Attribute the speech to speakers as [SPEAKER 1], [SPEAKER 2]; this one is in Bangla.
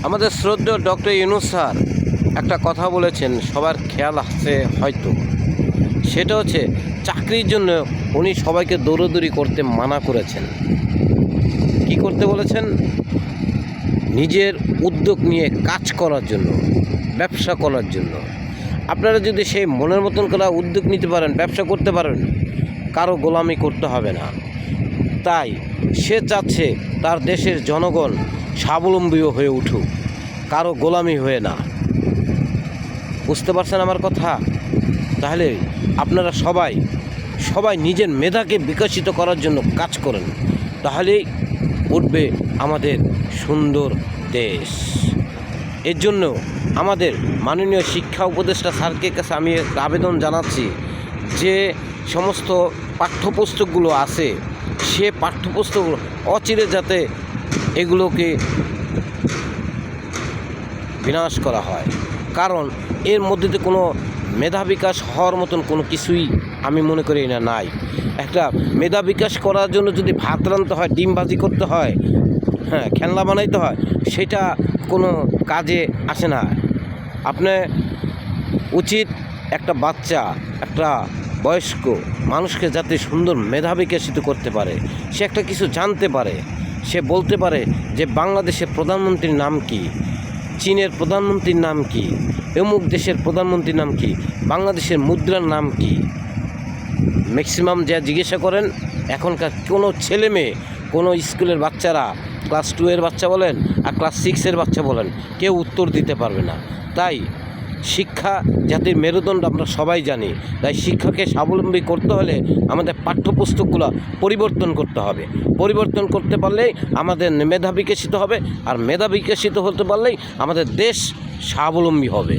[SPEAKER 1] আমাদের শ্রদ্ধেয় ডক্টর ইউনূস স্যার একটা কথা বলেছেন, সবার খেয়াল আছে হয়তো। সেটা হচ্ছে চাকরির জন্য উনি সবাইকে দৌড়দৌড়ি করতে মানা করেছেন। কি করতে বলেছেন? নিজের উদ্যোগ নিয়ে কাজ করার জন্য, ব্যবসা করার জন্য। আপনারা যদি সেই মনের মতন করে উদ্যোগ নিতে পারেন, ব্যবসা করতে পারেন, কারো গোলামি করতে হবে না। তাই সে চাচ্ছে তার দেশের জনগণ স্বাবলম্বী হয়ে উঠুক, কারো গোলামি হয়ে না। বুঝতে পারছেন আমার কথা? তাহলে আপনারা সবাই নিজের মেধাকে বিকশিত করার জন্য কাজ করেন, তাহলেই উঠবে আমাদের সুন্দর দেশ। এর জন্য আমাদের মাননীয় শিক্ষা উপদেষ্টা স্যারকে কাছে আমি আবেদন জানাচ্ছি যে সমস্ত পাঠ্যপুস্তকগুলো আছে, সে পাঠ্যপুস্তকগুলো অচিরে যাতে এগুলোকে বিনাশ করা হয়। কারণ এর মধ্যে তো কোনো মেধা বিকাশ হওয়ার মতন কোনো কিছুই আমি মনে করি না নাই। একটা মেধা বিকাশ করার জন্য যদি ভাত রাঁধতে হয়, ডিম ভাজি করতে হয়, খেলনা বানাইতে হয়, সেটা কোনো কাজে আসে না। আপনি উচিত একটা বাচ্চা, একটা বয়স্ক মানুষকে যাতে সুন্দর মেধা বিকশিত করতে পারে, সে একটা কিছু জানতে পারে, সে বলতে পারে যে বাংলাদেশের প্রধানমন্ত্রীর নাম কি, চীনের প্রধানমন্ত্রীর নাম কি, অমুক দেশের প্রধানমন্ত্রীর নাম কি, বাংলাদেশের মুদ্রার নাম কি। ম্যাক্সিমাম যা জিজ্ঞাসা করেন এখনকার কোনো ছেলে মেয়ে, কোনো স্কুলের বাচ্চারা, ক্লাস 2-এর বাচ্চা বলেন আর ক্লাস 6-এর বাচ্চা বলেন, কেউ উত্তর দিতে পারবে না। তাই শিক্ষা জাতির মেরুদণ্ড আমরা সবাই জানি। তাই শিক্ষাকে স্বাবলম্বী করতে হলে আমাদের পাঠ্যপুস্তকগুলো পরিবর্তন করতে হবে। পরিবর্তন করতে পারলেই আমাদের মেধা বিকশিত হবে, আর মেধা বিকশিত হতে পারলেই আমাদের দেশ স্বাবলম্বী হবে।